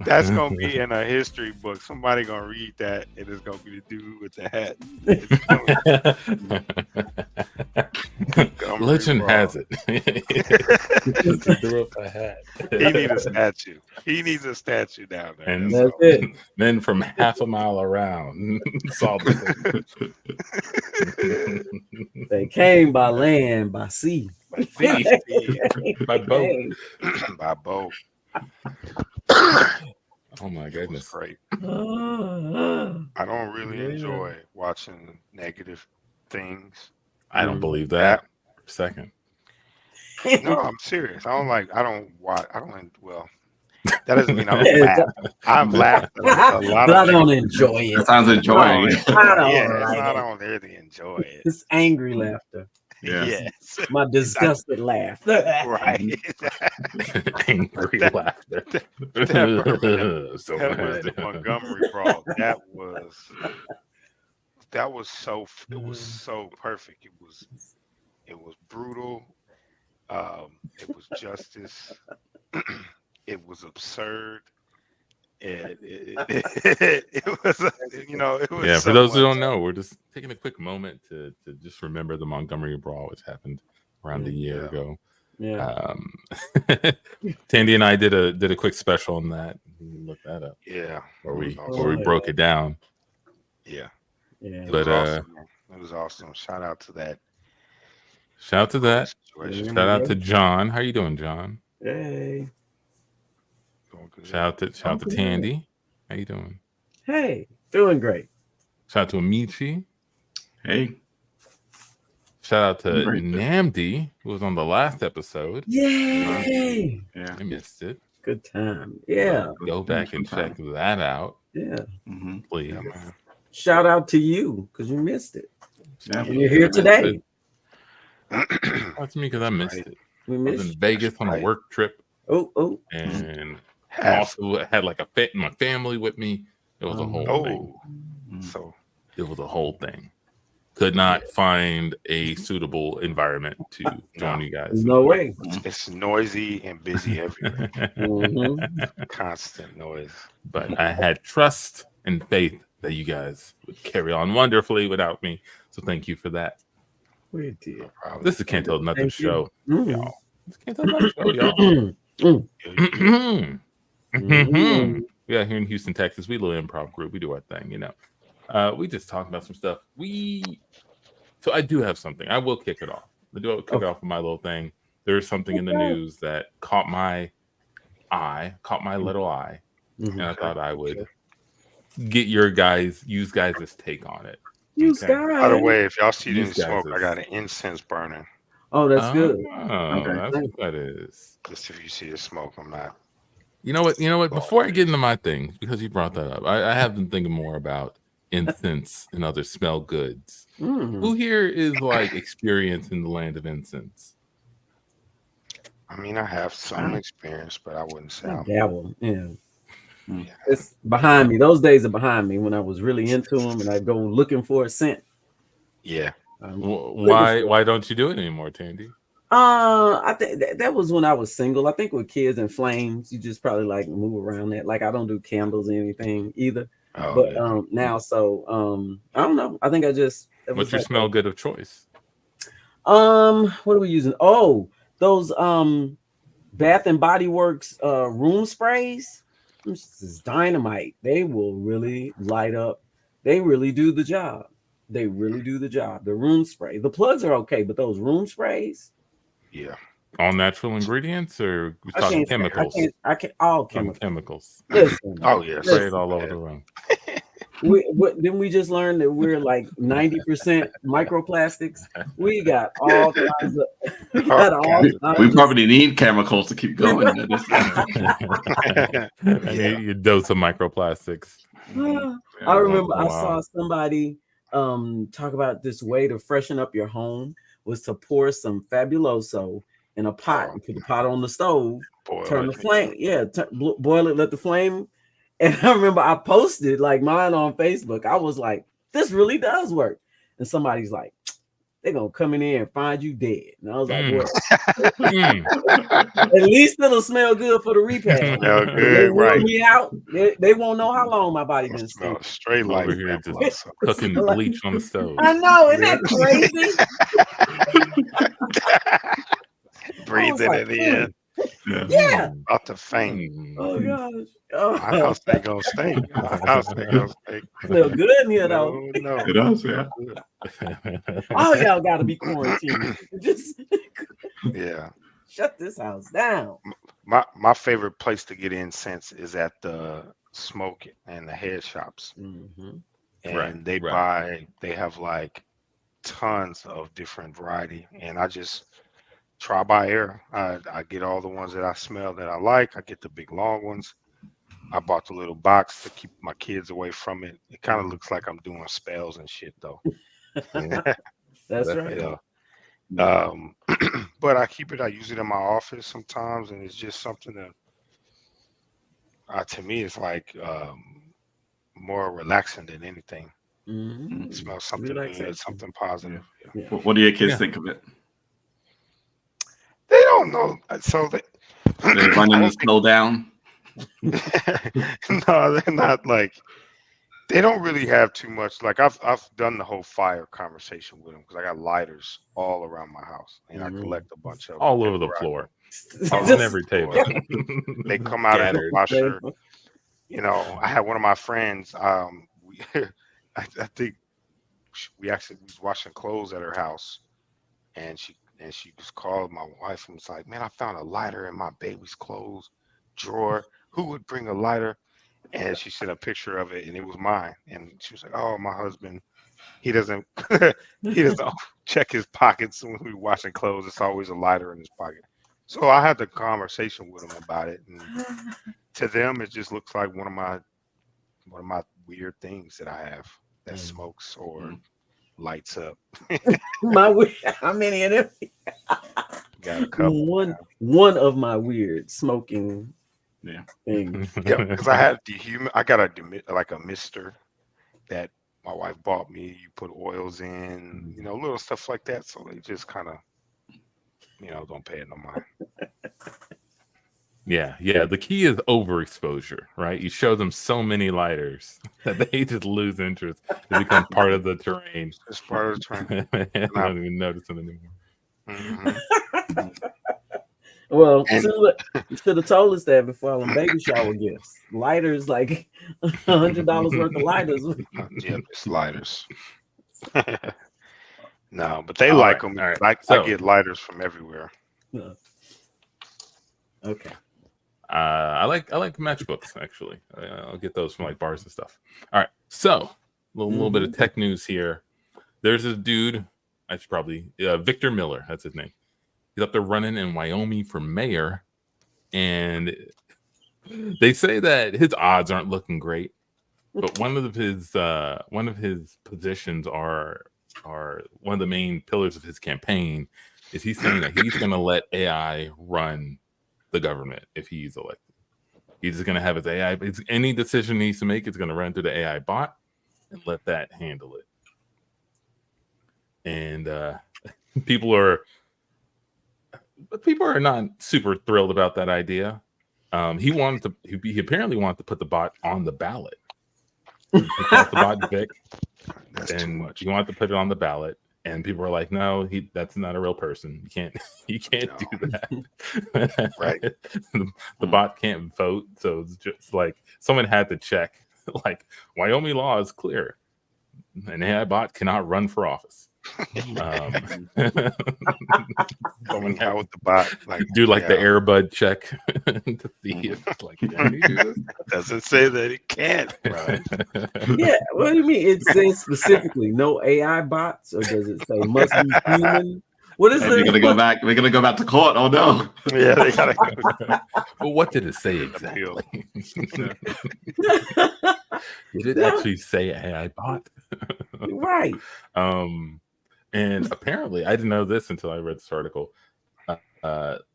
That's gonna be in a history book. Somebody gonna read that, and it's gonna be the dude with the hat. Legend has it. He threw up a hat. He needs a statue. He needs a statue down there. And That's it. then from half a mile around, saw the They came by land, by sea. by boat. By boat. Oh my goodness. Great. I don't really enjoy watching negative things. I don't believe that for a second. No, I'm serious. Well, that doesn't mean I don't laugh. I've laughed a lot. But I don't enjoy it. That sounds enjoying. I don't I like don't really enjoy it. It's angry laughter. Yes. My disgusted laugh. Right. Angry laughter. So That was bad. the Montgomery brawl. That was so perfect. It was brutal. It was justice. It was absurd. It was, it was. Yeah, so for those who much. don't know, we're just taking a quick moment to just remember the Montgomery brawl, which happened around a year ago. Yeah. Tandy and I did a quick special on that. Look that up. Yeah. Where we broke it down. Yeah. Yeah. But it was awesome. Shout out to that. shout out to that. Situation. Shout out to John. How you doing, John? Hey. Going good. Shout out to Tandy. How you doing? Hey. Doing great. Shout out to Amici. Hey. Shout out to Great. Namdi, who was on the last episode. Yay. Yeah. I missed it. Good time. Yeah. Go back and check that out, Yeah. Mm-hmm. please. Yeah, man. Shout out to you because you missed it. Yeah. And you're here today. That's me because I missed Right. it. We I was missed. in Vegas on a right. work trip, Oh. and Half. also had like my family with me. It was a whole thing. Oh, so It was a whole thing. Could not find a suitable environment to join you guys. No way. it's noisy and busy everywhere. Mhm. Constant noise. But I had trust and faith that you guys would carry on wonderfully without me. So thank you for that. We did. No problem. This is Can't Tell Nothing Thank you. show, Mm. y'all. This is Can't Tell Nothing show, y'all. Mm. We out here in Houston, Texas. We a little improv group. We do our thing, We just talk about some stuff. So I do have something. I will kick it off. I do kick off with my little thing. There's something in the news that caught my little eye, and I thought I would get you guys' take on it. You Okay. By the guys. way, if y'all see You any smoke, guys I is- got an incense burning. Oh, that's good. Oh, that's what that is. Just if you see the smoke, I'm not. You know what? Before I get into my thing, because you brought that up, I have been thinking more about incense and other smell goods. Mm. Who here is like experienced in the land of incense? I mean, I have some experience, but I wouldn't say I'm. Dabble. Yeah. Hmm. It's behind me. Those days are behind me when I was really into them and I go looking for a scent. Yeah. Why don't you do it anymore, Tandy? I think that was when I was single. I think with kids and flames, you just probably like move around that. Like I don't do candles or anything either. Oh, But yeah. now, so I don't know. I think I just What's your smell good of choice? What are we using? Oh, those Bath and Body Works room sprays. This is dynamite. They will really light up. They really do the job. They really do the job. The room spray. The plugs are okay, but those room sprays. Yeah. All natural ingredients, or we talking chemicals? I can't. All Talking chemicals. chemicals. Listen, Oh, yes. Spray it all over the room. didn't we just learn that we're like 90% microplastics? We got all kinds of. We got all kinds We of- probably need chemicals to keep going. I need your dose of microplastics. I remember I Wow. saw somebody talk about this way to freshen up your home was to pour some Fabuloso in a pot and put the pot on the stove, turn the flame, boil it, let the flame. And I remember I posted like mine on Facebook. I was like, this really does work. And somebody's like, they're gonna come in there and find you dead. And I was like, Mm. well, at least it'll smell good for the repast. Smell When they good, wheel right? me out, they won't know how long my body been Smell stinking. straight like Over here that just blood. cooking Smell like- bleach on the stove. I know, isn't that crazy? Breathing like, it in, Yeah. about to faint. Mm. Oh gosh. My Oh, house ain't gonna stink. My house ain't gonna stink. smell good in here though. No, It does, yeah. All y'all gotta be quarantined. Just yeah. shut this house down. My favorite place to get incense is at the smoke and the head shops, Mhm. and Right, they have like tons of different variety, and I just try by air. I get all the ones that I smell that I like. I get the big long ones. I bought the little box to keep my kids away from it. It kind of looks like I'm doing spells and shit though. That's Definitely. right. Yeah. But I keep it. I use it in my office sometimes, and it's just something that, to me, it's like more relaxing than anything. Mhm. It smells something good, Relaxation. something positive. Yeah. What do your kids Yeah. think of it? They don't know, so they They're running to slow down. no, they're not like. They don't really have too much. Like I've done the whole fire conversation with them because I got lighters all around my house, and I collect a bunch of them All over the everywhere I floor, go. on every table. They come out of the Scattered. washer. You know, I had one of my friends. We, I think we was washing clothes at her house, and she just called my wife and was like, "Man, I found a lighter in my baby's clothes drawer. Who would bring a lighter?" And she sent a picture of it, and it was mine. And she was like, "Oh, my husband, he doesn't he doesn't check his pockets when we washing clothes. It's always a lighter in his pocket." So I had the conversation with him about it, and to them, it just looks like one of my weird things that I have that smokes or lights up. How many of them? Got a couple. One of my weird smoking things. Yeah, because I had I got a mister that my wife bought me. You put oils in, little stuff like that. So they just kind of, don't pay it no mind. Yeah. The key is overexposure, right? You show them so many lighters that they just lose interest. They become part of the terrain. It's part of the terrain. They don't even notice them anymore. Mm-hmm. Well, you should have told us that before on baby shower gifts. Lighters, like $100 worth of lighters. Yeah, it's lighters. No, but they All like right, them. all right. So- I get lighters from everywhere. Okay. I like matchbooks actually. I'll get those from like bars and stuff. All right, so a little bit of tech news here. There's this dude. I should probably Victor Miller. That's his name. He's up there running in Wyoming for mayor, and they say that his odds aren't looking great. But one of his positions are one of the main pillars of his campaign is he's saying that he's going to let AI run the government if he's elected. He's just going to have his AI. Any decision he needs to make, it's going to run through the AI bot and let that handle it. And people are not super thrilled about that idea. He apparently wanted to put the bot on the ballot. He called the bot Vic. That's too much. He wanted to put it on the ballot, and people were like, "No, that's not a real person. You can't do that." Right. The bot can't vote, so it's just like someone had to check. Like Wyoming law is clear: an AI bot cannot run for office. Someone out with the bot, do the Airbud check to see if can he do this? Doesn't say that it can't, bro. Yeah, what do you mean? It says specifically no AI bots, or does it say must be human? What is We're gonna go back. We're gonna go back to court. Oh no! Yeah, they gotta go. Well, what did it say exactly? Did it actually say AI bot? Right. And apparently, I didn't know this until I read this article.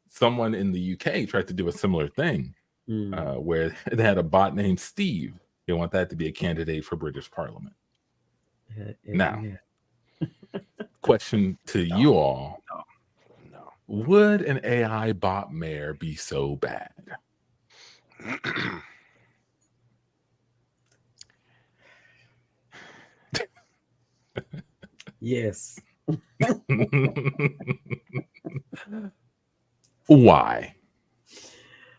Someone in the UK tried to do a similar thing, where they had a bot named Steve. They want that to be a candidate for British Parliament. Now, Question to you all: No. would an AI bot mayor be so bad? Yes. Why?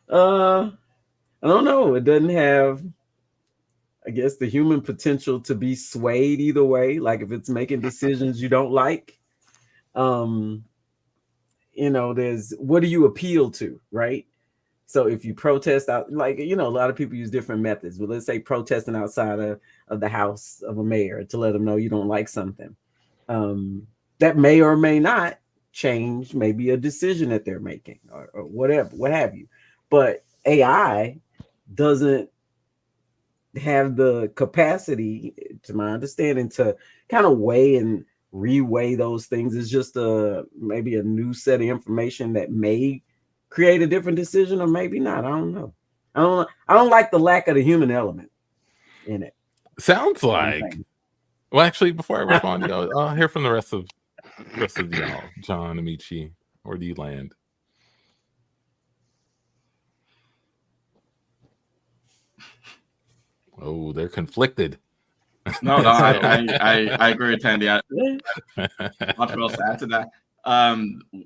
I don't know. It doesn't have, I guess, the human potential to be swayed either way. Like if it's making decisions you don't like, there's what do you appeal to, right? So if you protest out, like, a lot of people use different methods. But let's say protesting outside of the house of a mayor to let them know you don't like something. That may or may not change maybe a decision that they're making or whatever, what have you. But AI doesn't have the capacity, to my understanding, to kind of weigh and reweigh those things. It's just maybe a new set of information that may create a different decision or maybe not. I don't know. I don't like the lack of the human element in it. Sounds like. Well, actually, before I respond, I'll hear from the rest of y'all. John, Amici, where do you land? Oh, they're conflicted. No, I agree with Tandy. Much else to add to that.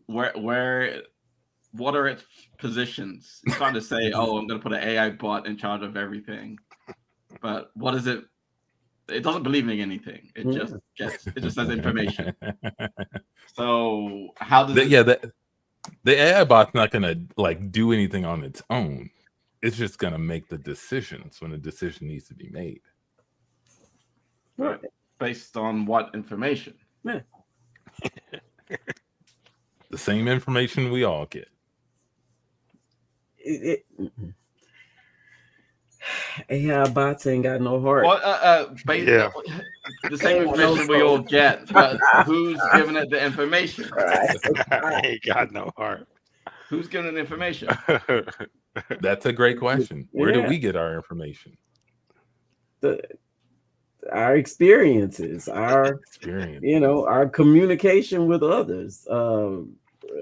What are its positions? It's trying to say, oh, I'm going to put an AI bot in charge of everything, but what is it? It doesn't believe in anything. It just says information. So how does the AI bot's not going to like do anything on its own. It's just going to make the decisions when a decision needs to be made. Right. Based on what information? Yeah. The same information we all get. AI bots ain't got no heart. Well, the same information we all get, but who's giving it the information? I ain't got no heart. Who's giving the information? That's a great question. Where do we get our information? Our experiences, our communication with others,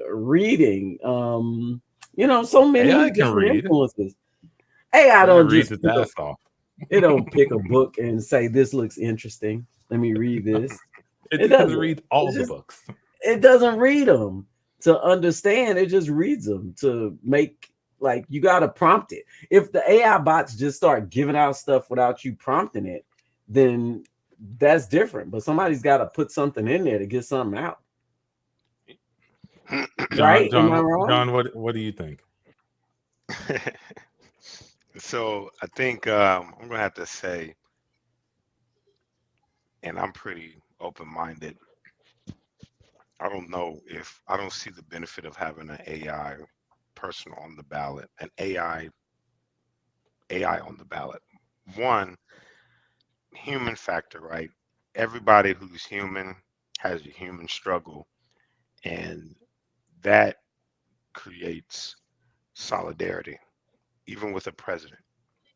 reading, so many AI different influences. AI don't just read its ass off. It don't pick a book and say this looks interesting. Let me read this. It doesn't read all the books. It doesn't read them to understand. It just reads them to make, like, you got to prompt it. If the AI bots just start giving out stuff without you prompting it, then that's different. But somebody's got to put something in there to get something out. Right? John, what do you think? So I think I'm gonna have to say, and I'm pretty open-minded. I don't see the benefit of having an AI person on the ballot, an AI on the ballot. One, human factor, right? Everybody who's human has a human struggle, and that creates solidarity, even with a president.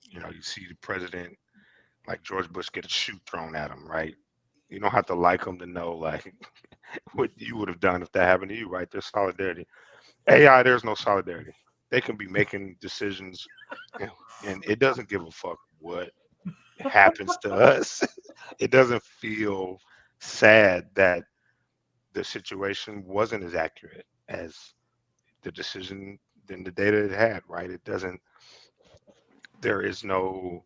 You see the president, like George Bush, get a shoe thrown at him, right? You don't have to like him to know, like, what you would have done if that happened to you, right? There's solidarity. AI, there's no solidarity. They can be making decisions, and it doesn't give a fuck what happens to us. It doesn't feel sad that the situation wasn't as accurate as the decision than the data it had, right? There is no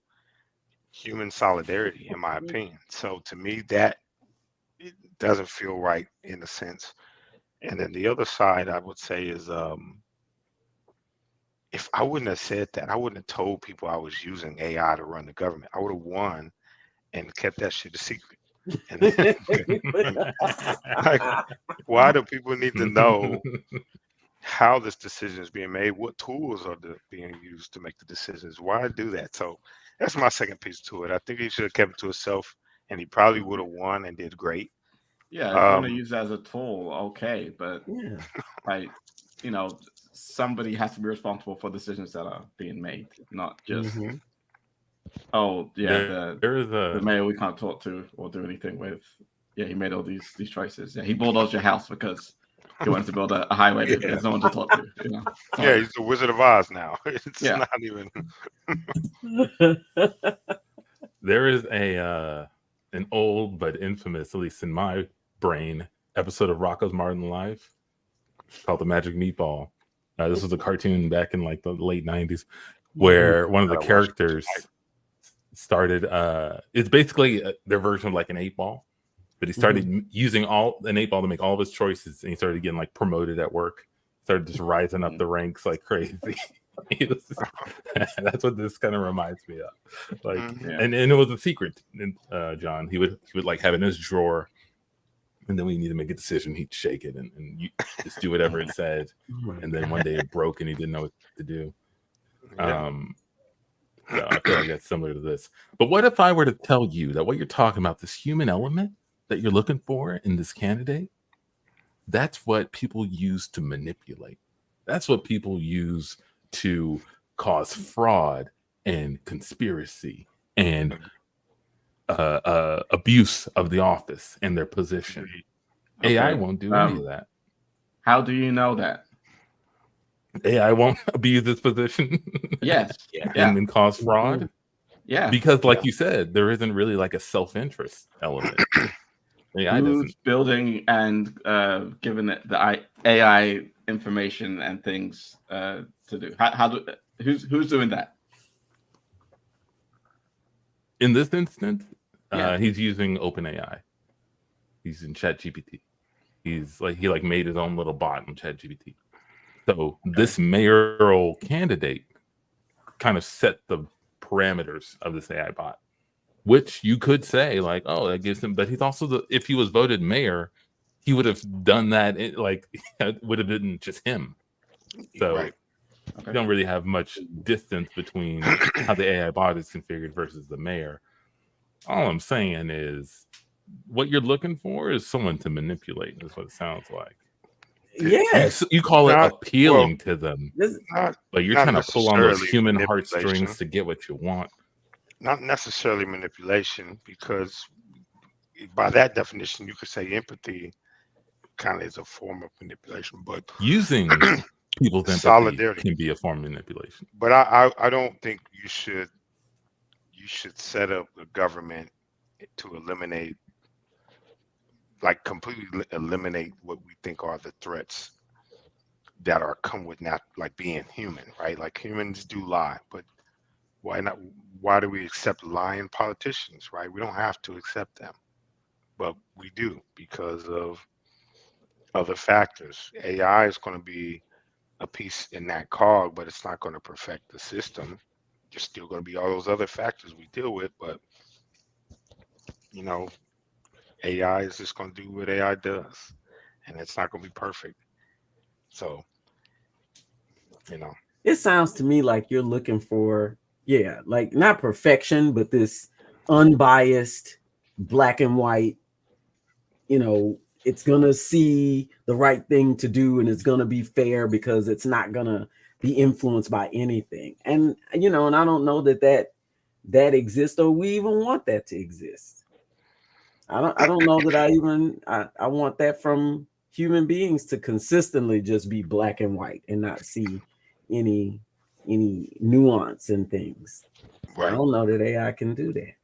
human solidarity, in my opinion. So to me, that it doesn't feel right in a sense. And then the other side, I would say, is if I wouldn't have said that, I wouldn't have told people I was using AI to run the government. I would have won and kept that shit a secret. And like, why do people need to know how this decision is being made? What tools are being used to make the decisions? Why do that? So that's my second piece to it. I think he should have kept it to himself, and he probably would have won and did great. Yeah, if you want to use it as a tool, okay, but somebody has to be responsible for decisions that are being made, not just the mayor we can't talk to or do anything with. Yeah, he made all these choices. Yeah, he bulldozed your house because he wanted to build a highway there. There's no one to talk to. You know. Yeah, Sorry. he's the Wizard of Oz now. It's Yeah. not even. There is an old but infamous, at least in my brain, episode of Rocko's Modern Life called The Magic Meatball. This was a cartoon back in like the late 90s where one of the Gotta watch it characters tonight. started it's basically their version of like an 8-ball, but he started using an 8-ball to make all of his choices, and he started getting like promoted at work, started just rising up the ranks like crazy. That's what this kind of reminds me of, like, and it was a secret. John, he would like have it in his drawer, and then when he needed to make a decision, he'd shake it and you just do whatever it said, and then one day it broke and he didn't know what to do. So I feel like that's similar to this. But what if I were to tell you that what you're talking about, this human element that you're looking for in this candidate, that's what people use to manipulate. That's what people use to cause fraud and conspiracy and abuse of the office and their position. Okay. AI won't do any of that. How do you know that? AI won't abuse its position. Yes. and cause fraud. Yeah. Because like you said, there isn't really like a self-interest element. AI Who's building and giving it the AI information and things to do? Who's doing that? In this instance, he's using OpenAI. He's in ChatGPT. He made his own little bot in ChatGPT. So this mayoral candidate kind of set the parameters of this AI bot, which you could say like, oh, that gives him. But he's also if he was voted mayor, he would have done that. It would have been just him. So you don't really have much distance between how the AI bot is configured versus the mayor. All I'm saying is, what you're looking for is someone to manipulate. That's what it sounds like. Yes, you call it appealing to them, but you're trying to pull on those human heartstrings to get what you want. Not necessarily manipulation, because by that definition, you could say empathy kind of is a form of manipulation. But using people's empathy solidarity can be a form of manipulation. But I don't think you should set up a government to eliminate, like completely eliminate what we think are the threats that are come with like being human, right? Like humans do lie, but why not? Why do we accept lying politicians, right? We don't have to accept them, but we do because of other factors. AI is going to be a piece in that cog, but it's not going to perfect the system. There's still going to be all those other factors we deal with, but AI is just going to do what AI does, and it's not going to be perfect. So, it sounds to me like you're looking for, like not perfection, but this unbiased, black and white, it's going to see the right thing to do, and it's going to be fair because it's not going to be influenced by anything. And, and I don't know that exists, or we even want that to exist. I don't know that I want that from human beings, to consistently just be black and white and not see any nuance in things. Right. I don't know that AI can do that.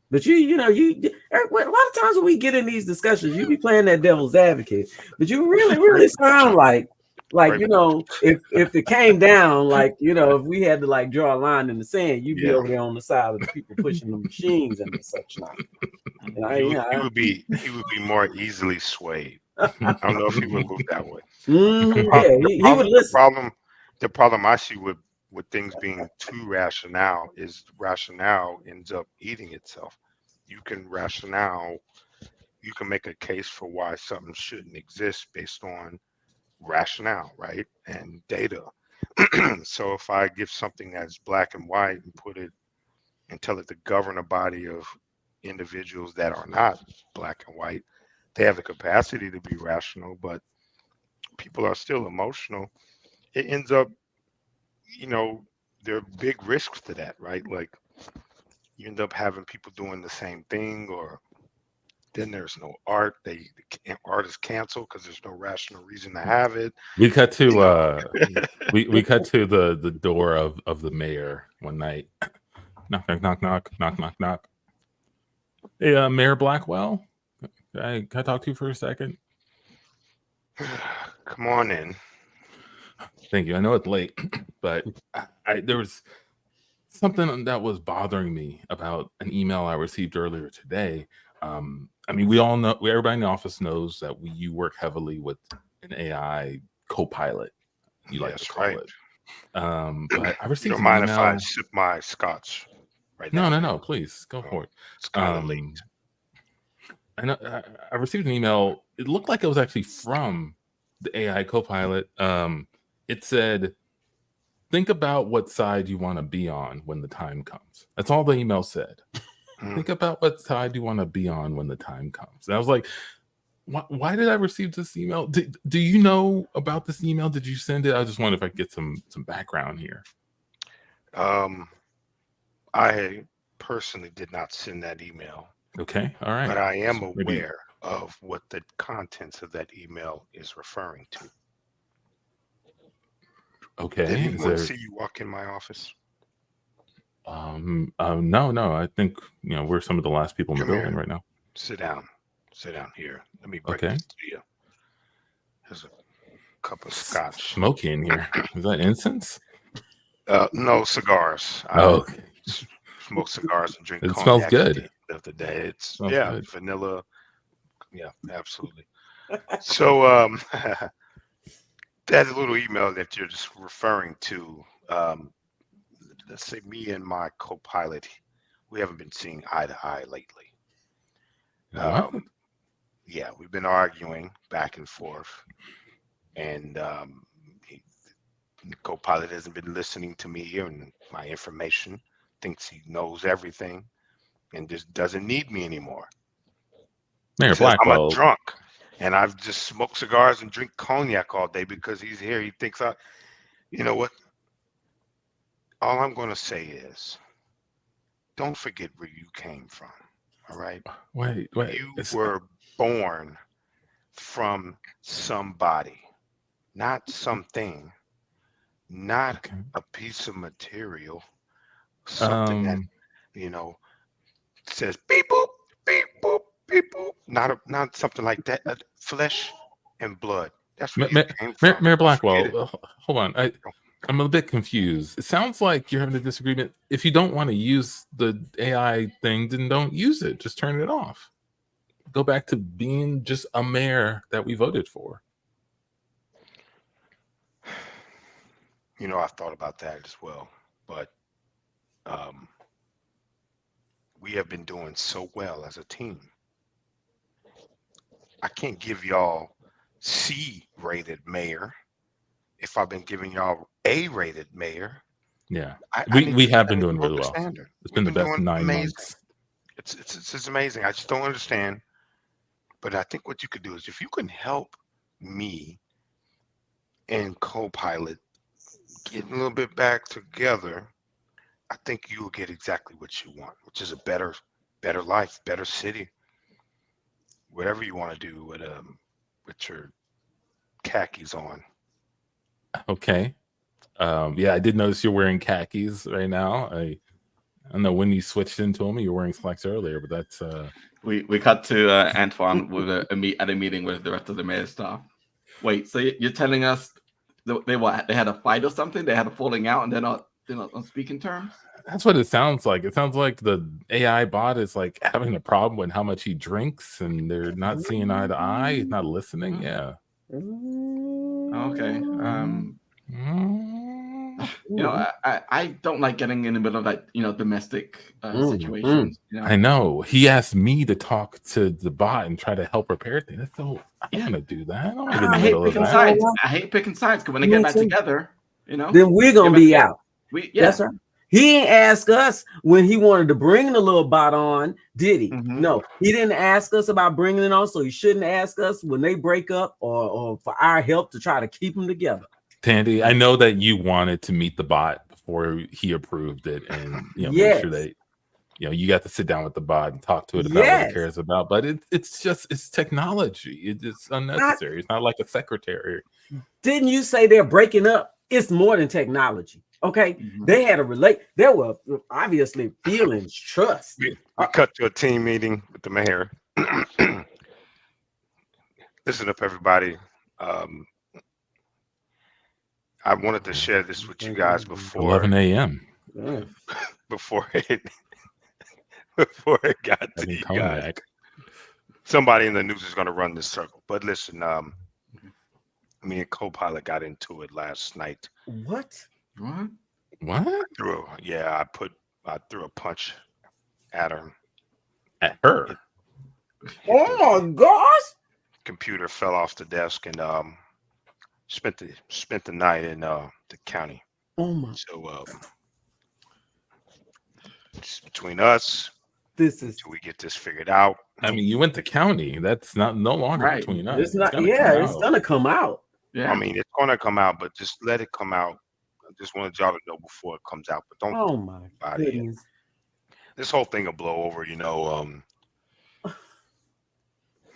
But you a lot of times when we get in these discussions, you be playing that devil's advocate, but you really sound like if it came down, like if we had to like draw a line in the sand, you'd be over there on the side of the people pushing the machines and such not. He would be more easily swayed. I don't know if he would move that way. He would listen. The problem I see with things being too rationale is rationale ends up eating itself. You can make a case for why something shouldn't exist based on rationale, right? And data. So if I give something that's black and white and put it and tell it to govern a body of individuals that are not black and white, they have the capacity to be rational, but people are still emotional. It ends up, there are big risks to that, right? Like you end up having people doing the same thing or Then there's no art. Art is canceled because there's no rational reason to have it. We cut to You know. we cut to the door of the mayor one night. Knock knock knock knock knock knock knock. Hey, Mayor Blackwell, can I talk to you for a second? Come on in. Thank you. I know it's late, but there was something that was bothering me about an email I received earlier today. I mean, we all know, everybody in the office knows that you work heavily with an AI co-pilot. You like Yes, to call right. it. But I You received don't an mind email. if I sip my scotch right now? No, please go for it. It's kind of late. I know I received an email. It looked like it was actually from the AI co-pilot. It said, think about what side you want to be on when the time comes. That's all the email said. Think about what side you want to be on when the time comes. And I was like, why did I receive this email? Do you know about this email? Did you send it? I just wonder if I could get some background here. I personally did not send that email. Okay, all right. But I am So aware of what the contents of that email is referring to. Okay. Did anyone see you walk in my office? No. I think we're some of the last people in the building right now. Sit down here. Let me break Okay. this to you. There's a cup of scotch. Smoky in here. Is that incense? No, cigars. Oh, I smoke cigars and drink it cognac smells at good. the end of the day. It's Smells good. vanilla. Yeah, absolutely. So that little email that you're just referring to, let's say me and my co-pilot, we haven't been seeing eye to eye lately. What? Yeah, we've been arguing back and forth, and the co-pilot hasn't been listening to me and my information, thinks he knows everything, and just doesn't need me anymore. Mayor Says I'm Blackwell. a drunk, and I've just smoked cigars and drink cognac all day because he's here. He thinks you know what? All I'm going to say is, don't forget where you came from. All right. Wait. You were born from somebody, not something, not Okay. a piece of material, something that says beep boop, beep boop, beep boop. Not something like that. Flesh and blood. That's where you came from. Mayor Blackwell, hold on. I'm a bit confused. It sounds like you're having a disagreement. If you don't want to use the AI thing, then don't use it. Just turn it off. Go back to being just a mayor that we voted for. I've thought about that as well, but we have been doing so well as a team. I can't give y'all C-rated mayor if I've been giving y'all A-rated mayor. Yeah, we have been doing really well. Standard. It's been the best 9 months. It's amazing. I just don't understand. But I think what you could do is, if you can help me and co-pilot get a little bit back together, I think you will get exactly what you want, which is a better life, better city, whatever you want to do with your khakis on. Okay. Yeah, I did notice you're wearing khakis right now. I don't know when you switched into them. You were wearing slacks earlier, but that's We cut to Antoine with at a meeting with the rest of the mayor's staff. Wait, so you're telling us they had a fight or something? They had a falling out and they're not on speaking terms? That's what it sounds like. It sounds like the AI bot is like having a problem with how much he drinks, and they're not seeing eye to eye. He's not listening. Yeah. Okay. I don't like getting in the middle of domestic situations. I know. He asked me to talk to the bot and try to help repair things. That's so I don't want to do that. I don't want to get in the middle of that. Sides. I hate picking sides because when they get back together, then we're gonna be out. That's right. He ain't ask us when he wanted to bring the little bot on, did he? Mm-hmm. No, he didn't ask us about bringing it on, so he shouldn't ask us when they break up or for our help to try to keep them together. Tandy, I know that you wanted to meet the bot before he approved it, and make sure that you got to sit down with the bot and talk to it about what it Yes. cares about. But it's technology. It's unnecessary. It's not like a secretary. Didn't you say they're breaking up? It's more than technology. Okay, they had to there were obviously feelings, trust. We cut to a team meeting with the mayor. Listen up, everybody. I wanted to share this with you guys before 11 a.m. before it got to you guys. Cognac. Somebody in the news is going to run this circle. But listen, me and Copilot got into it last night. What? What? I threw a punch at her. At her? Oh my gosh! Computer fell off the desk and spent the night in the county. Oh my! So it's between us, this is. till we get this figured out. I mean, you went to county. That's no longer between us. It's not. It's gonna come out. Yeah. I mean, it's gonna come out, but just let it come out. I just wanted y'all to know before it comes out. But don't. Oh my goodness! This whole thing will blow over.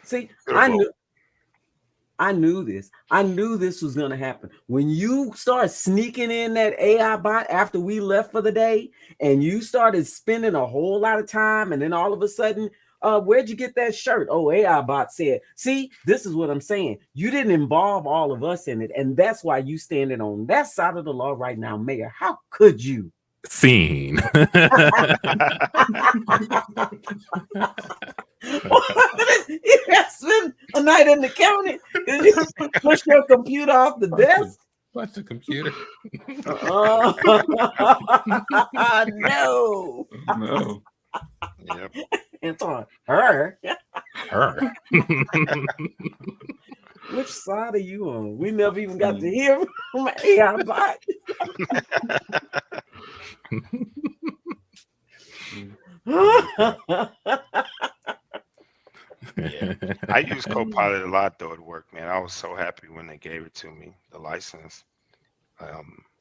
See, I knew this. I knew this was gonna happen. When you start sneaking in that AI bot after we left for the day, and you started spending a whole lot of time, and then all of a sudden, where'd you get that shirt? Oh, AI bot said, see, this is what I'm saying. You didn't involve all of us in it, and that's why you standing on that side of the law right now, Mayor. How could you? Scene. You spent a night in the county. Did you push your computer off the desk? Watch the computer. No. Yep. It's on her. Her. Which side are you on? We never even got to hear from AI bot. Yeah. I use Copilot a lot though at work, man. I was so happy when they gave it to me, the license.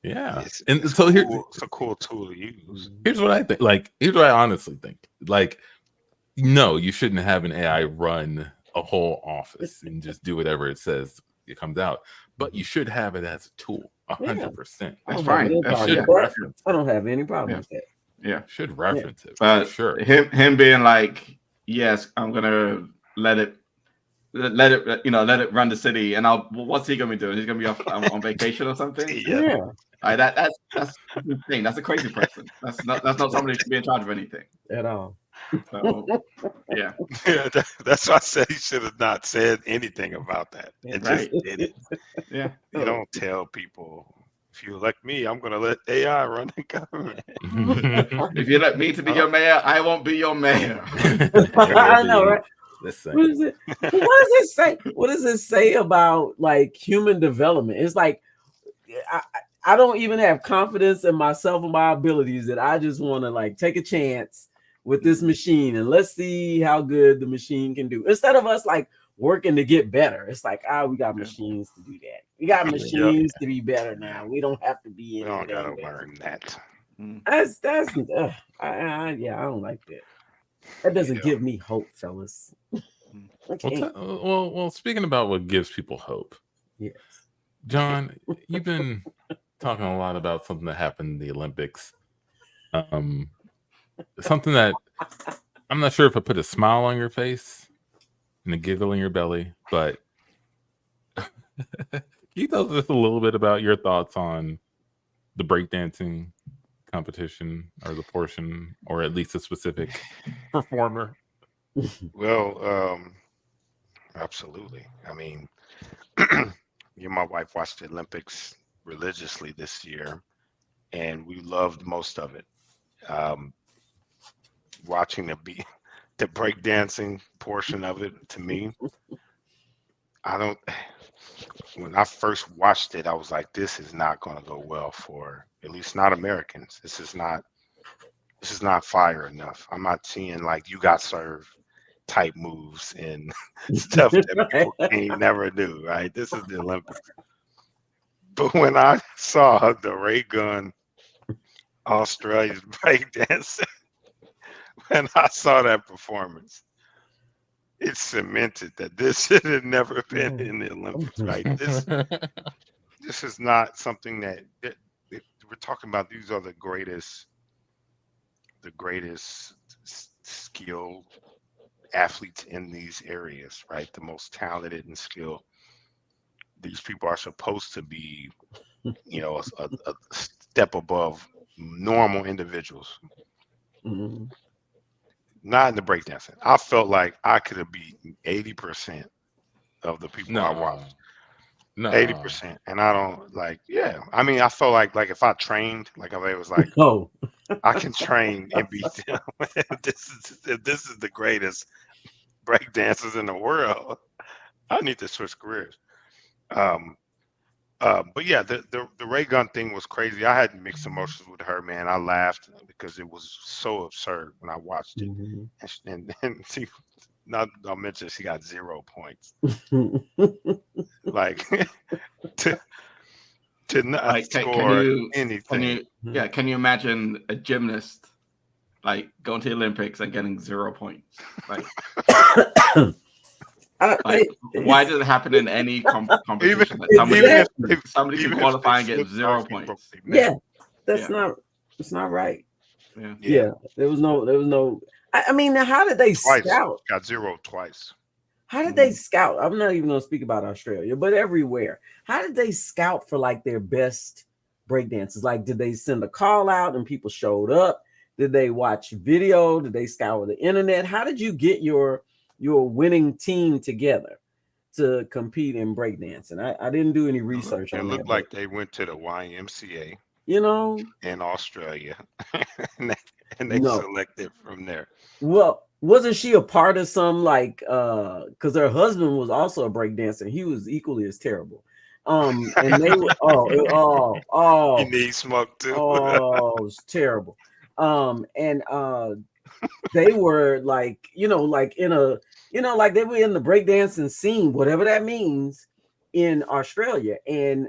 Yeah. It's so cool. here, it's a cool tool to use. Here's what I think. Here's what I honestly think. No, you shouldn't have an AI run a whole office and just do whatever it says it comes out. But you should have it as a tool, 100%. That's fine. I don't have any problem with that. Yeah, should reference it. But sure, him being like, yes, I'm gonna let it run the city, and what's he gonna be doing? He's gonna be off on vacation or something. Yeah. That's insane. That's a crazy person. That's not somebody who should be in charge of anything At all. So, yeah. That's why I said he should have not said anything about that. It Right. just did it. Yeah. You don't tell people, if you elect me, I'm going to let AI run the government. If you elect me to be your mayor, I won't be your mayor. I know, right? Listen. What does it say? What does it say about like human development? It's like I don't even have confidence in myself and my abilities that I just want to like take a chance with this machine and let's see how good the machine can do. Instead of us like working to get better, it's like, we got machines to do that. We got machines to be better now. We don't have to be in. We don't got to learn that. That's I don't like that. That doesn't give me hope, fellas. Well, speaking about what gives people hope. Yes. John, you've been talking a lot about something that happened in the Olympics. Something that I'm not sure if I put a smile on your face and a giggle in your belly, but can you tell us a little bit about your thoughts on the breakdancing competition or the portion, or at least a specific performer? Well, absolutely. I mean, me and my wife watched the Olympics religiously this year, and we loved most of it. Watching the breakdancing portion of it, to me, when I first watched it, I was like, this is not going to go well for at least not Americans. This is not fire enough. I'm not seeing like you got served type moves and stuff that people can't never do, right? This is the Olympics. But when I saw the Ray Gun Australia's breakdancing when I saw that performance, it cemented that this should have never been in the Olympics, right? This is not something that we're talking about. These are the greatest skilled athletes in these areas, right? The most talented and skilled. These people are supposed to be, a step above normal individuals. Mhm. Not in the breakdancing. I felt like I could have beaten 80% of the people I No, watched. no. 80%. And I don't yeah. I mean, I felt like if I trained, like if it was like Oh, I can train and beat them. If this is the greatest break dancers in the world, I need to switch careers. Um, but yeah, the ray gun thing was crazy. I had mixed emotions with her, man. I laughed because it was so absurd when I watched it. mhm. And she, not I'll mention she got 0 points. Like to not Like, can score you anything. can you imagine a gymnast like going to the Olympics and getting 0 points? Like, why does it happen in any competition? That somebody can even qualify and if they get slipped 0 up, they broke points. their neck. Yeah, that's Yeah. it's not right. Yeah. Yeah, there was no. I mean, how did they Twice. scout? Got 0 twice. How did they scout? I'm not even going to speak about Australia, but everywhere. How did they scout for like their best breakdancers? Like, did they send a call out and people showed up? Did they watch video? Did they scour the internet? How did you get your winning team together to compete in breakdancing? I didn't do any research It on looked that. like they went to the YMCA But, in Australia, and they no. selected from there. Well, wasn't she a part of some like because her husband was also a breakdancer. He was equally as terrible. And they were He needs smoke too. it was terrible. And they were like, like in a like they were in the breakdancing scene, whatever that means, in Australia. And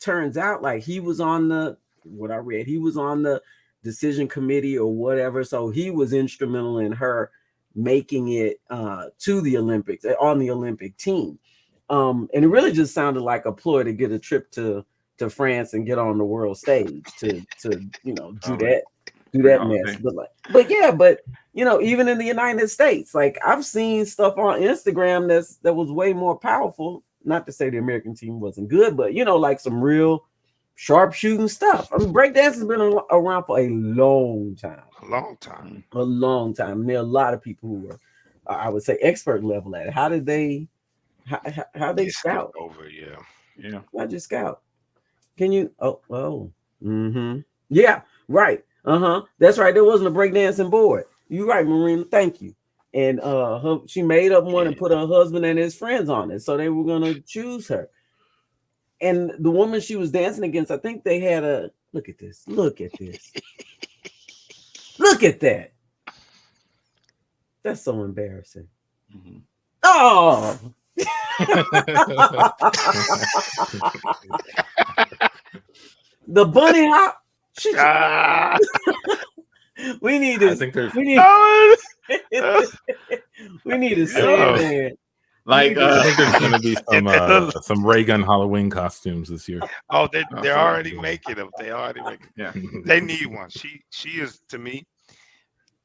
turns out like he was on what I read, he was on the decision committee or whatever. So he was instrumental in her making it to the Olympics, on the Olympic team. And it really just sounded like a ploy to get a trip to France and get on the world stage to do that mess. But even in the United States, like I've seen stuff on Instagram that was way more powerful. Not to say the American team wasn't good, but like some real sharpshooting stuff. I mean, breakdance has been around for a long time. A long time. A long time. And there are a lot of people who were, I would say, expert level at it. How did they? How they scout? Over, yeah. How'd you scout? Can you? Yeah, right. That's right. There wasn't a breakdancing board. You're right, Marina. Thank you. And she made up one and put her husband and his friends on it, so they were gonna choose her. And the woman she was dancing against, I think they had a look at this. Look at this. Look at that. That's so embarrassing. Mm-hmm. Oh. The bunny hop. We need to. I think there's. We need to say, man. Like, I think there's going to be some ray gun Halloween costumes this year. Oh, they're already making them. They already making. Yeah. They need one. She is, to me,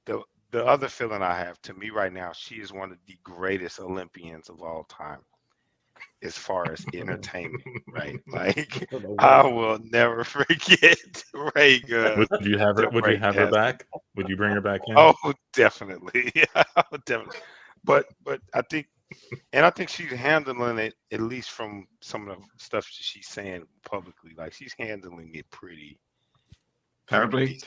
the other feeling I have, to me right now, she is one of the greatest Olympians of all time, as far as entertainment, right? Like I will never forget Ray Gun. Would you have her? Would you have her back? Would you bring her back in? Oh, definitely, definitely. But I think she's handling it, at least from some of the stuff she's saying publicly. Like she's handling it pretty. Terribly.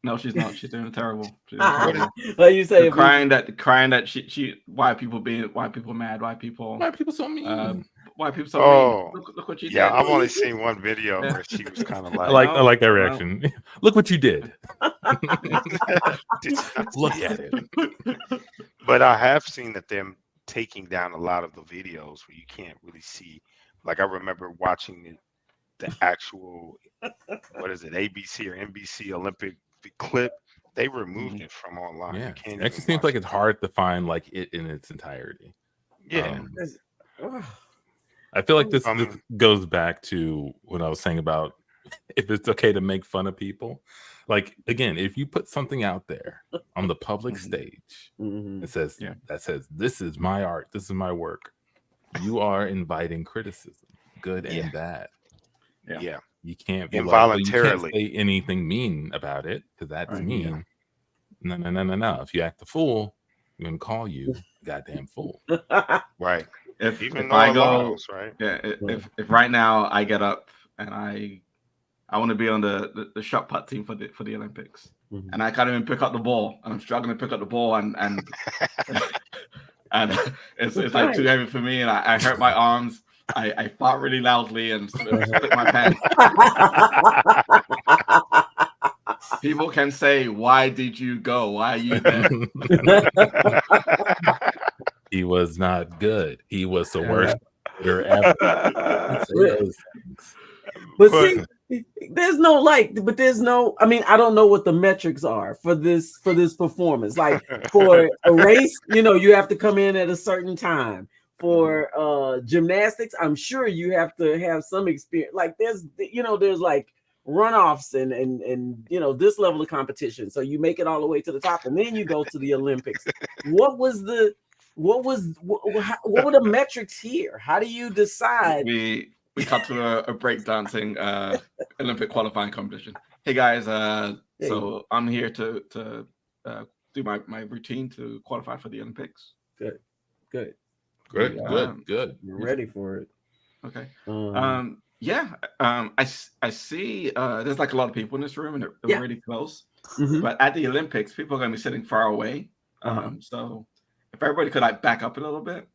No, she's not. She's doing terrible. She's doing terrible. What you say? Crying that she why people mad, why people so mean. Why people so mean. Look what you did. Yeah, I've only seen one video where she was kind of like, I like that reaction. Look what you did. Look at it. But I have seen that them taking down a lot of the videos where you can't really see. Like I remember watching the actual, what is it, ABC or NBC Olympic clip, They removed it from online. Yeah, You can't it actually even seems watch like it's hard to find like it in its entirety. Yeah. I feel like this Um, goes back to what I was saying about if it's okay to make fun of people. Like again, if you put something out there on the public stage Mhm. that says this is my art, this is my work, you are inviting criticism, good Yeah. and bad. Yeah. You can't be like, well, you can't Involuntarily. say anything mean about it because that's Right, mean. No. If you act a fool, I'm gonna call you a goddamn fool. Right. If Even I no go, allows, right? yeah, if right now I get up and I want to be on the shot put team for the Olympics, and I can't even pick up the ball, and I'm struggling to pick up the ball, and and it's like too heavy for me, and I hurt my arms. I fart really loudly and split my pants. People can say, "Why did you go? Why are you there?" He was not good. He was the worst hitter ever. Say those things. But see, there's no I mean, I don't know what the metrics are for this performance. Like for a race, you have to come in at a certain time. For gymnastics, I'm sure you have to have some experience. Like there's like runoffs and this level of competition. So you make it all the way to the top, and then you go to the Olympics. What were the metrics here? How do you decide? We cut to a breakdancing Olympic qualifying competition. Hey guys, so I'm here to do my routine to qualify for the Olympics. Good. Good. You're ready for it. Okay. I see there's like a lot of people in this room and they're really close. But at the Olympics, people are going to be sitting far away. So if everybody could like back up a little bit.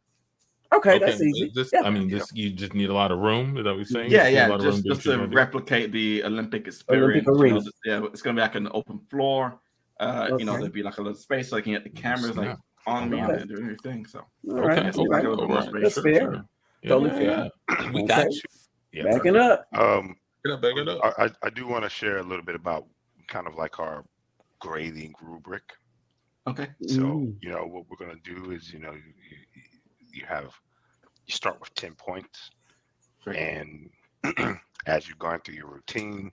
Okay, that's easy. You just need a lot of room. Is that what you're saying? Just to replicate the Olympic experience. Olympic arena. It's going to be like an open floor. There'll be like a little space so I can get the cameras like on me and do everything. So right. Like a little more space. That's fair. Totally fair. We got you. Yeah, backing up. Back it up. I do want to share a little bit about kind of like our grading rubric. Okay. So what we're gonna do is you start with 10 points, and as you're going through your routine,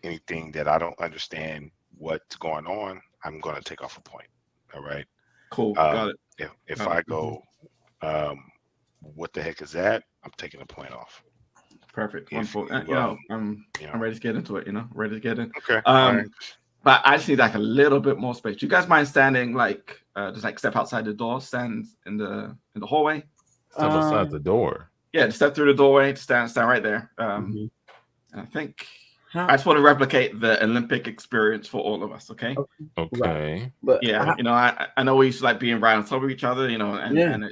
anything that I don't understand what's going on, I'm gonna take off a point. All right. Cool. Got it. If I go, what the heck is that? I'm taking a point off. Perfect. Wonderful. I'm ready to get into it. Ready to get in. Okay. But I just need like a little bit more space. Do you guys mind standing like just like step outside the door, stand in the hallway? Step outside the door. Yeah, just step through the doorway, stand right there. And I think I just want to replicate the Olympic experience for all of us. Okay. Okay. Right. But I know we used to like being right on top of each other. Everyone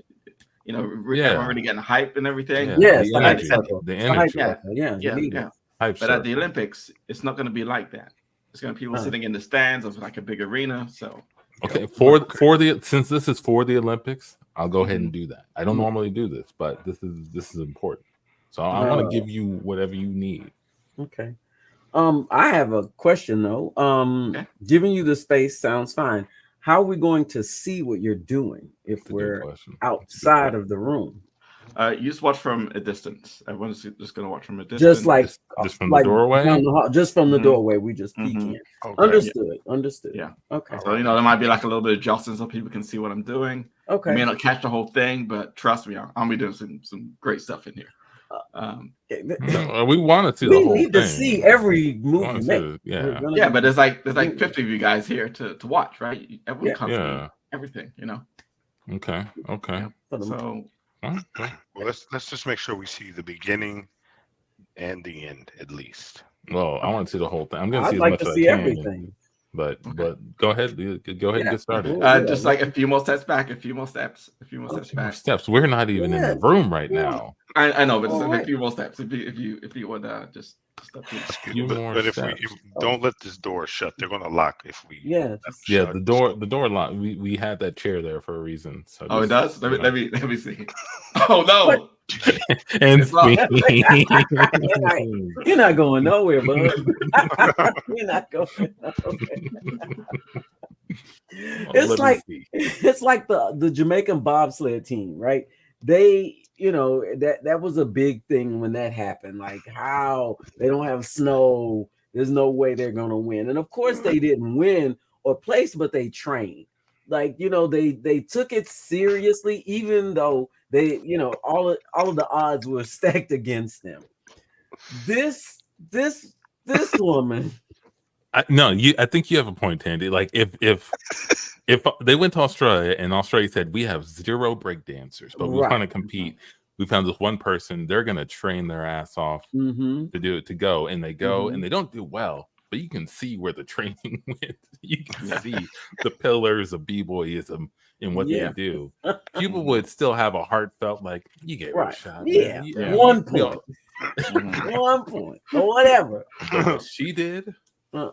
really getting hype and everything. Yeah. The energy. Yeah. But at the Olympics, it's not going to be like that. It's going to be people sitting in the stands of like a big arena. So okay, since this is for the Olympics, I'll go ahead and do that. I don't normally do this, but this is important. So I want to give you whatever you need. Okay. I have a question though. Giving you the space sounds fine. How are we going to see what you're doing if we're outside of the room? You just watch from a distance. Everyone's just going to watch from a distance. Just from the doorway? Just from the doorway. We just peek in. Okay. Understood. Yeah. Okay. So, there might be like a little bit of adjustment so people can see what I'm doing. Okay. I may not catch the whole thing, but trust me, I'll be doing some great stuff in here. We want to see the whole thing. We need to see every move. But there's like 50 of you guys here to watch, right? Everyone comes to everything, Okay. So well, let's just make sure we see the beginning and the end at least. Well, I want to see the whole thing. I'm going to see as much as I can. Everything. But go ahead and get started. Just like a few more steps back, a few more steps back. Steps. We're not even in the room right now. I know, but just a few more steps. If you would just step through. But if we don't let this door shut, they're gonna lock. If we the door lock. We had that chair there for a reason. So it does. Let me see. Oh no! And It's not- You're not going nowhere, bud. You're not going nowhere. It's like the Jamaican bobsled team, right? They, that was a big thing when that happened. Like how they don't have snow, there's no way they're gonna win. And of course they didn't win or place, but they trained. Like, they took it seriously, even though they, all of the odds were stacked against them. This woman. I think you have a point, Tandy. Like if they went to Australia and Australia said we have 0 break dancers, but we want to compete. We found this one person. They're gonna train their ass off to do it, to go, and they go and they don't do well, but you can see where the training went. You can see the pillars of b-boyism in what they do. People would still have a heartfelt like, you gave her a shot. Yeah, man. 1 point. 1 point or whatever. But what she did. I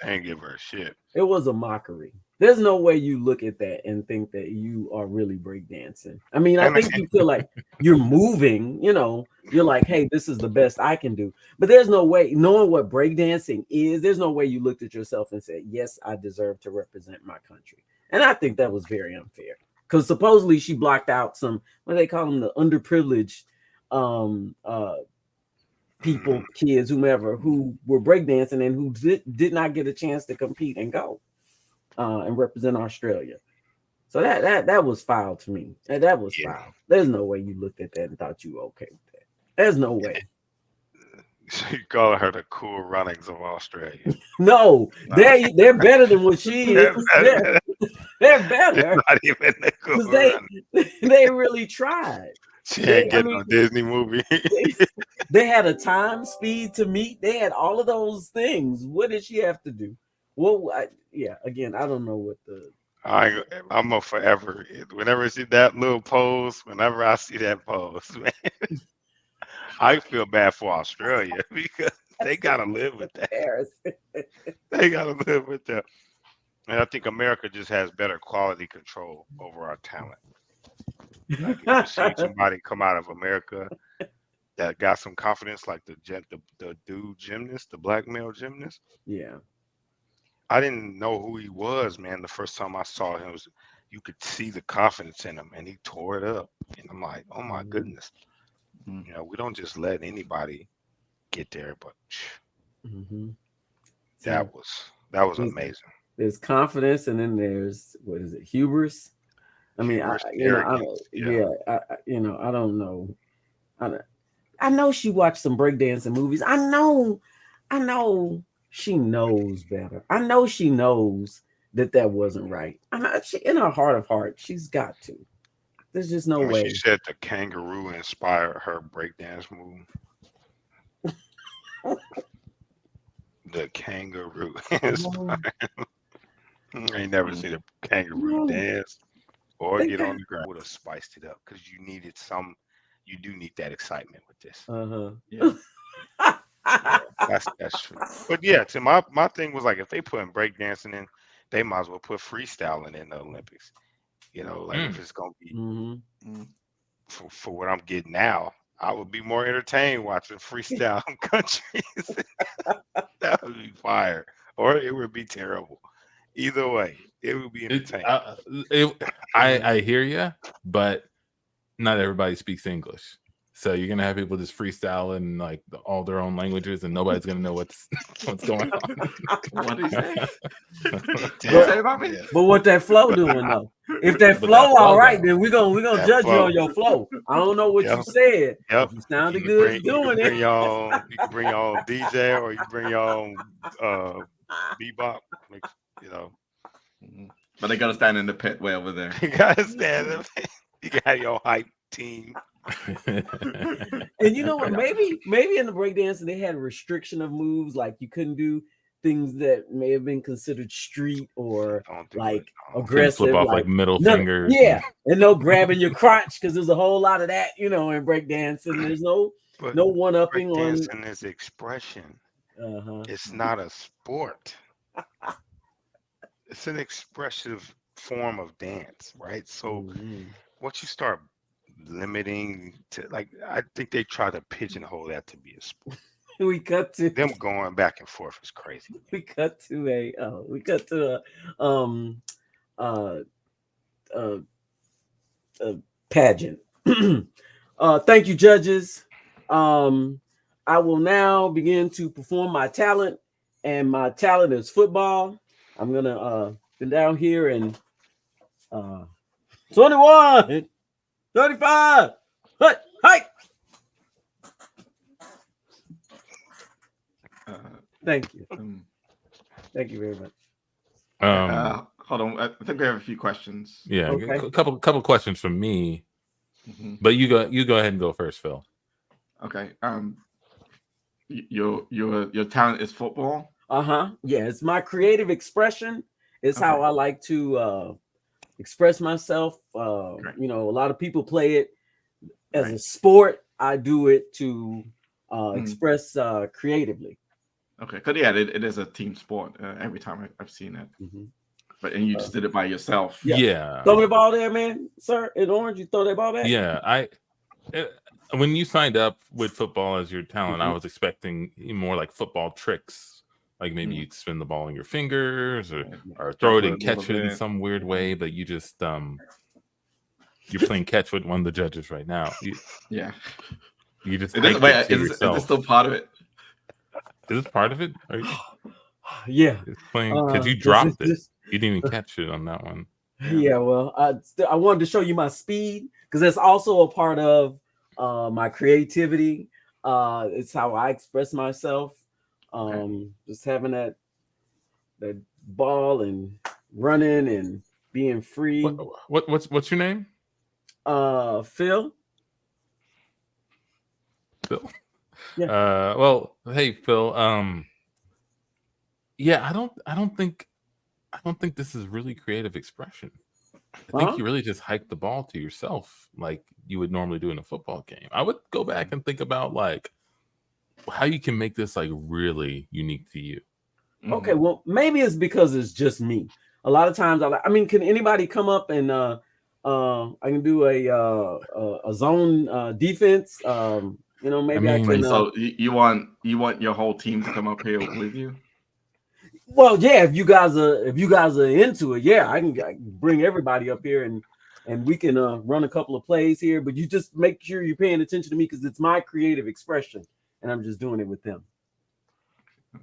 ain't give her shit. It was a mockery. There's no way you look at that and think that you are really breakdancing. I mean, I think you feel like you're moving, you're like, hey, this is the best I can do. But there's no way, knowing what breakdancing is, there's no way you looked at yourself and said, yes, I deserve to represent my country. And I think that was very unfair. Because supposedly she blocked out some, what do they call them, the underprivileged people, kids, whomever, who were breakdancing and who did not get a chance to compete and go and represent Australia. So that was foul to me. That was foul. There's no way you looked at that and thought you were okay with that. There's no way. So you call her the Cool Runnings of Australia? No, they're better than what she is. They're better. They're not even the Cool They really tried. She ain't getting a Disney movie. They had a time, speed to meet. They had all of those things. What did she have to do? Well, again, I don't know what the. I'm a forever. Whenever I see that little pose, whenever I see that pose, man, I feel bad for Australia because they gotta live with that. They gotta live with that. And I think America just has better quality control over our talent. Like if you see somebody come out of America that got some confidence, like the dude gymnast, the black male gymnast. Yeah. I didn't know who he was, man. The first time I saw him, you could see the confidence in him, and he tore it up. And I'm like, oh my goodness. We don't just let anybody get there, but that was amazing. There's confidence, and then there's, what is it, hubris? I mean, I don't know. I know she watched some breakdancing movies. I know she knows better. I know she knows that wasn't right. In her heart of hearts, she's got to. There's just no way. She said the kangaroo inspired her breakdance move. The kangaroo inspired. I ain't never seen a kangaroo dance or get on the ground. Would have spiced it up because you do need that excitement with this. That's true. But yeah, my thing was like, if they put breakdancing in, they might as well put freestyling in the Olympics. If it's gonna be for what I'm getting now, I would be more entertained watching freestyle countries. That would be fire, or it would be terrible. Either way, it would be entertaining. I hear you, but not everybody speaks English. So you're gonna have people just freestyling like all their own languages, and nobody's gonna know what's going on. What did he say? What did you say about me? But what that flow doing though? If that flow all right, then we're gonna judge you on your flow. I don't know what you said. Yep. You sounded good doing it. You can bring your own DJ, or you bring your own bebop. But they gotta stand in the pit way over there. You gotta stand in the pit. You got your hype team. And you know what? Maybe in the breakdancing they had a restriction of moves, like you couldn't do things that may have been considered street or like aggressive, flip off like middle fingers. Yeah, and no grabbing your crotch because there's a whole lot of that, in breakdancing. There's no one upping on. Breakdancing is expression. It's not a sport. It's an expressive form of dance, right? So once you start limiting to like. I think they try to pigeonhole that to be a sport. We cut to Them going back and forth is crazy. we cut to a uh uh, pageant. Thank you, judges. I will now begin to perform my talent, and my talent is football. I'm gonna get down here and 21, 35, hi. Thank you. Thank you very much. Hold on. I think we have a few questions. Yeah, Okay. a couple questions from me, but you go ahead and go first, Phil. Okay. Your talent is football. Yeah, it's my creative expression. It's how I like to express myself. You know, a lot of people play it as a sport. I do it to express creatively. Okay, because yeah, it is a team sport. Every time I've seen it, but and you just did it by yourself. Yeah. Throw the ball there, man, sir. In orange, you throw that ball back. Yeah, when you signed up with football as your talent, I was expecting more like football tricks, like maybe you'd spin the ball in your fingers or throw it and catch it in some weird way. But you just you're playing catch with one of the judges right now. You just is this still part of it? Is this part of it? Yeah, it's playing because you dropped it. You didn't even catch it on that one. Yeah, well, I wanted to show you my speed because that's also a part of my creativity. It's how I express myself. Just having that ball and running and being free. What's your name? Phil. Phil. Yeah. Well, hey Phil. Yeah, I don't think this is really creative expression. I think you really just hike the ball to yourself like you would normally do in a football game. I would go back and think about like how you can make this like really unique to you. Okay, well, maybe it's because it's just me. A lot of times I mean, can anybody come up and I can do a zone defense? You know, maybe I can. So you want your whole team to come up here with you? Well, yeah. If you guys are into it, yeah, I can bring everybody up here and we can run a couple of plays here. But you just make sure you're paying attention to me because it's my creative expression, and I'm just doing it with them.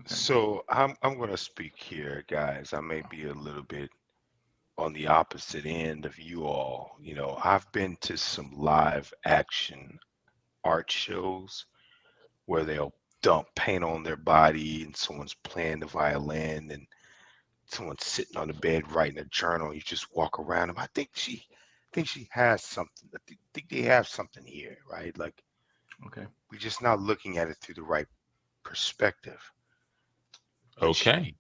So I'm going to speak here, guys. I may be a little bit on the opposite end of you all. You know, I've been to some live action art shows where they'll dump paint on their body and someone's playing the violin and someone's sitting on the bed writing a journal. You just walk around them. I think she has something. I think they have something here, right? Like, we're just not looking at it through the right perspective. Okay.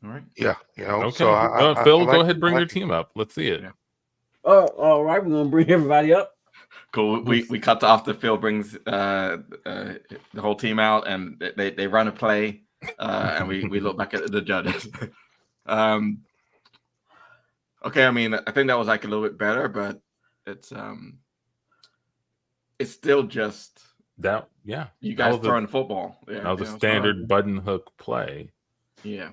All right. Yeah. You know. Okay. So Phil, go ahead, bring your team up. Let's see it. Yeah. Oh, all right. We're gonna bring everybody up. Cool. We cut after Phil brings the whole team out and they run a play and we look back at the judges. Okay, I mean I think that was like a little bit better, but it's still just that. Yeah, you guys throwing the football. Yeah, that was a standard button hook play. Yeah.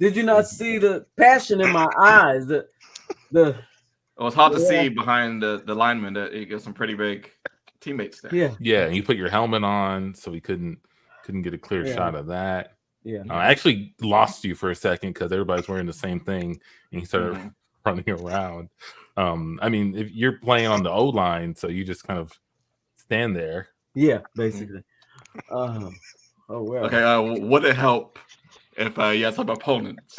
Did you not see the passion in my eyes? It was hard to see behind the lineman that he got some pretty big teammates there. Yeah, and you put your helmet on, so we couldn't get a clear shot of that. Yeah, I actually lost you for a second because everybody's wearing the same thing, and he started running around. I mean, if you're playing on the O line, so you just kind of stand there. Yeah, basically. Oh well. Okay. Would it help if you had some opponents?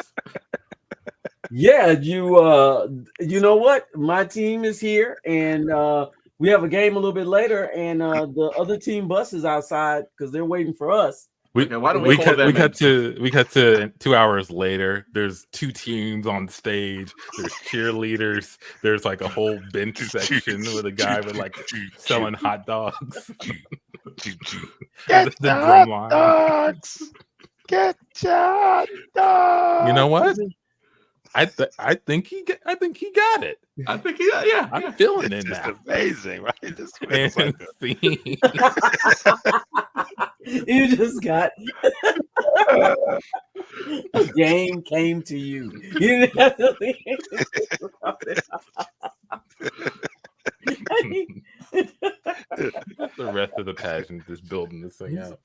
Yeah, you know what? My team is here, and we have a game a little bit later, and the other team bus is outside because they're waiting for us. We cut to 2 hours later. There's two teams on stage. There's cheerleaders. There's like a whole bench section with a guy with like selling hot dogs. Get the hot dogs. Get your hot dogs. You know what? I think he got it. I think yeah. I'm feeling It's it just now. amazing, right? This And it's like see, You just got a game came to you. You didn't have to think about it. the rest of the pageant just building this thing out.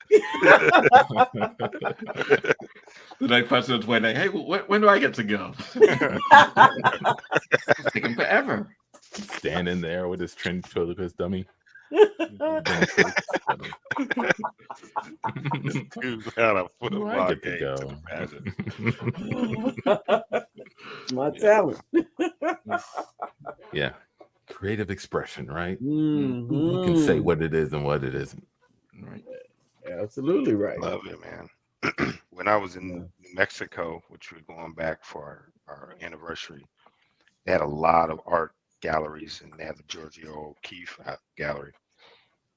The next person's waiting. Hey, when do I get to go? It's taking forever. Standing there with his trench toilet paper dummy. Dude had a Where do I football get to game go? to the pageant. My talent. Yeah, creative expression, right? Mhm. You can say what it is and what it isn't. Right. Absolutely right. Love it, man. When I was in New Mexico, which we're going back for our anniversary, they had a lot of art galleries, and they had the Giorgio O'Keeffe gallery.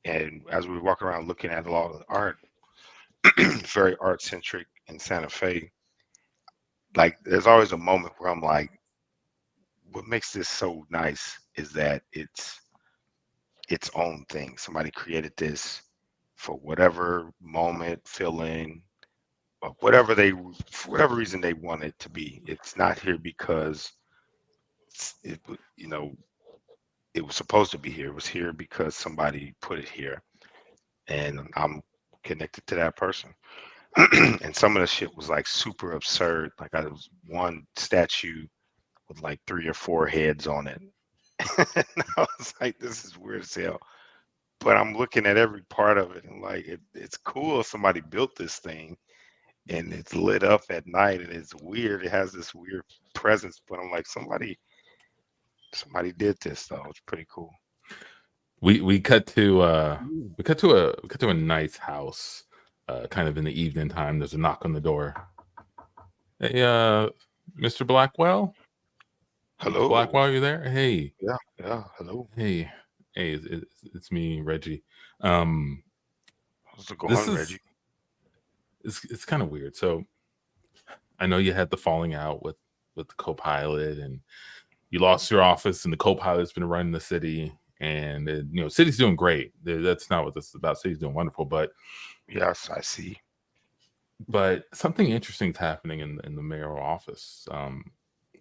And as we were walking around looking at a lot of the art, very art centric in Santa Fe, like there's always a moment where I'm like, what makes this so nice is that it's its own thing. Somebody created this for whatever moment, feeling, or whatever for whatever reason they want it to be. It's not here because it was supposed to be here. It was here because somebody put it here, and I'm connected to that person. And some of the shit was like super absurd. Like I was one statue with like 3 or 4 heads on it. And I was like, this is weird as hell. But I'm looking at every part of it and like it's cool somebody built this thing and it's lit up at night and it's weird. It has this weird presence, but I'm like, somebody did this though. It's pretty cool. We cut to a nice house, kind of in the evening time. There's a knock on the door. Hey, Mr. Blackwell. Hello. Blackwell, you there? Hey. Yeah. Hello. Hey, it's me, Reggie. How's it going, Reggie? It's kind of weird. So I know you had the falling out with the co-pilot, and you lost your office, and the co-pilot's been running the city, and city's doing great. That's not what this is about. City's doing wonderful, but yes, I see. But something interesting is happening in the mayoral office.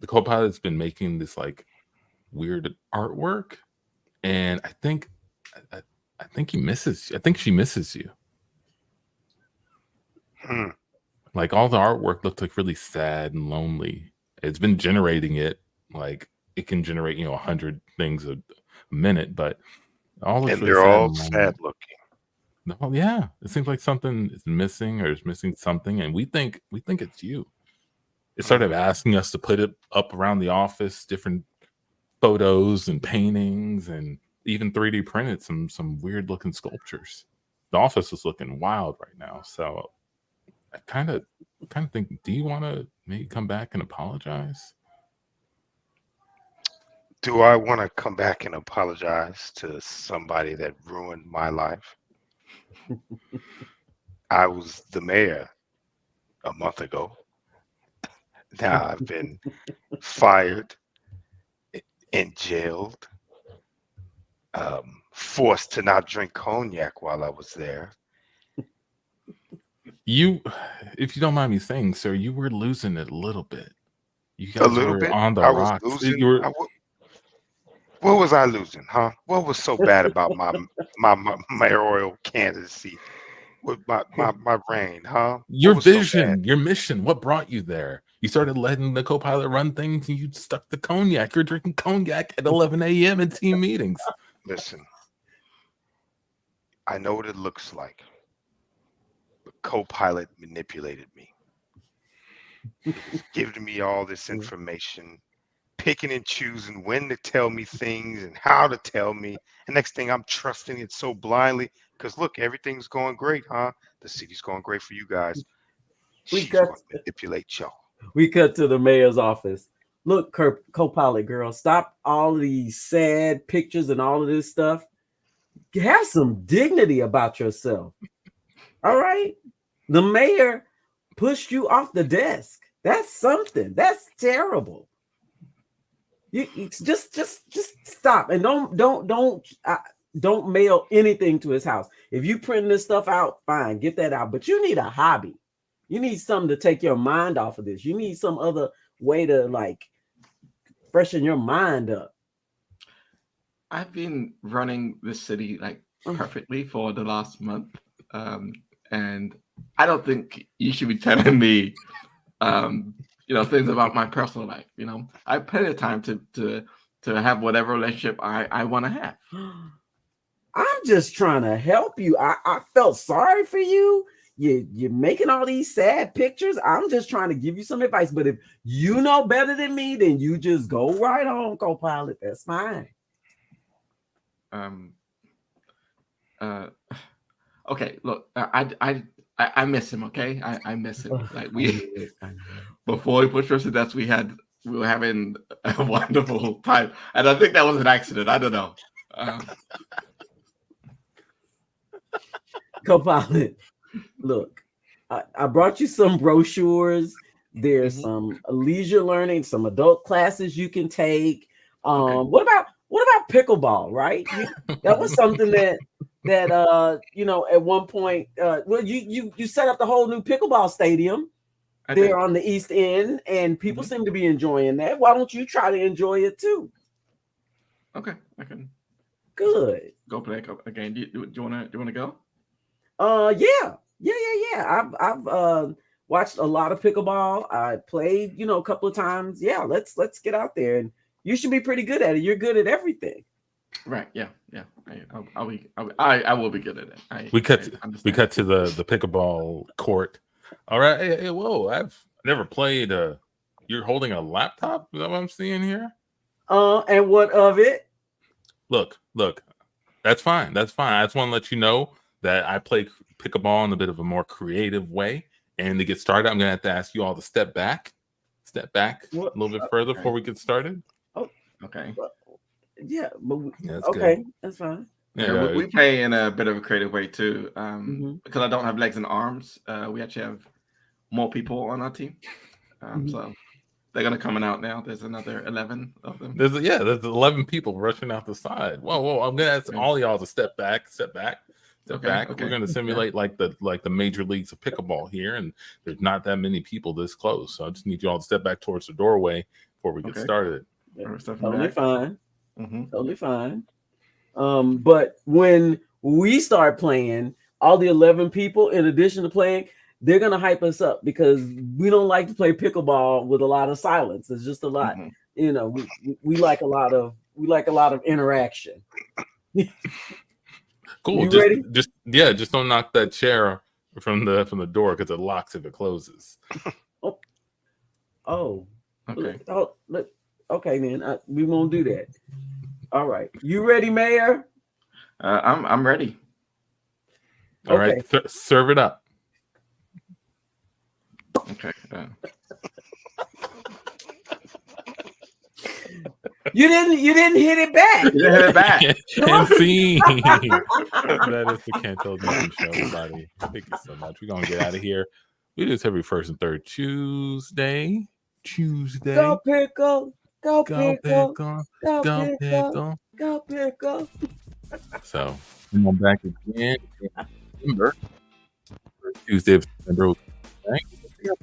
The co-pilot's been making this like weird artwork, and I think he misses you. I think she misses you. Like all the artwork looked like really sad and lonely. It's been generating it, like it can generate 100 things a minute, but all looks and really they're sad all and lonely. sad looking. No, yeah, it seems like something is missing, or is missing something, and we think it's you. It started asking us to put it up around the office, different photos and paintings, and even 3D printed some weird looking sculptures. The office is looking wild right now, so I kind of think, do you want to maybe come back and apologize? Do I want to come back and apologize to somebody that ruined my life? I was the mayor a month ago. Now I've been fired and jailed, forced to not drink cognac while I was there. If you don't mind me saying, sir, you were losing it a little bit. You guys A little were bit. on the I was rocks. losing. You were, What was I losing, huh? What was so bad about my mayoral candidacy with my reign, huh? your What was so vision, bad? your mission, what brought you there? You started letting the co-pilot run things, and you stuck to cognac. You're drinking cognac at 11 a.m. in team meetings. Listen, I know what it looks like. But co-pilot manipulated me. He was giving me all this information, picking and choosing when to tell me things and how to tell me. And next thing, I'm trusting it so blindly because look, everything's going great, huh? The city's going great for you guys. She's going to manipulate y'all. We cut to the mayor's office. Look, co-pilot girl, stop all these sad pictures and all of this stuff. Have some dignity about yourself. All right. The mayor pushed you off the desk. That's something. That's terrible. You just stop and don't mail anything to his house. If you print this stuff out, fine, get that out. But you need a hobby. You need something to take your mind off of this. You need some other way to like freshen your mind up. I've been running this city like perfectly for the last month, and I don't think you should be telling me, things about my personal life. I have plenty of time to have whatever relationship I want to have. I'm just trying to help you. I felt sorry for you. You're making all these sad pictures. I'm just trying to give you some advice. But if you know better than me, then you just go right on, co-pilot. That's fine. Okay, look, I miss him. Okay, I miss him. Like before we pushed us to death, we were having a wonderful time, and I think that was an accident. I don't know. Co-pilot, look, I brought you some brochures. There's some leisure learning, some adult classes you can take. What about pickleball? Right, that was something that at one point, you set up the whole new pickleball stadium there on the East End, and people seem to be enjoying that. Why don't you try to enjoy it too? Okay, I can. Good. Go play again. Do you wanna go? Yeah. I've watched a lot of pickleball. I played, a couple of times. Yeah, let's get out there, and you should be pretty good at it. You're good at everything. Right. Yeah. I will be good at it. We cut to the pickleball court. All right. Hey, whoa! I've never played. You're holding a laptop. Is that what I'm seeing here? And what of it? Look. That's fine. I just want to let you know that I play pickleball in a bit of a more creative way. And to get started, I'm going to have to ask you all to step back a little bit further before we get started. Oh, okay. Yeah, but that's okay, good. That's fine. Yeah, we play in a bit of a creative way too. Because I don't have legs and arms, we actually have more people on our team. So they're gonna coming out now. There's another 11 of them. There's 11 people rushing out the side. Whoa! I'm gonna ask all y'all to step back. Okay. We're gonna simulate like the major leagues of pickleball here, and there's not that many people this close. So I just need you all to step back towards the doorway before we get started. Totally fine. Totally fine. But when we start playing, all the 11 people, in addition to playing, they're gonna hype us up because we don't like to play pickleball with a lot of silence. It's just a lot. We like a lot of interaction. Cool. You ready? Just don't knock that chair from the door because it locks if it closes. Okay. Okay, man. We won't do that. All right. You ready, Mayor? I'm ready. All right. Serve it up. Okay. You didn't hit it back. You didn't hit it back. And see, that is the Canto Newton Show, everybody. Thank you so much. We're gonna get out of here. We do this every first and third Tuesday. Go pickle. Go pickle. Go pickle. Go pickle. So come on back again in September. Tuesday of September. Thank you.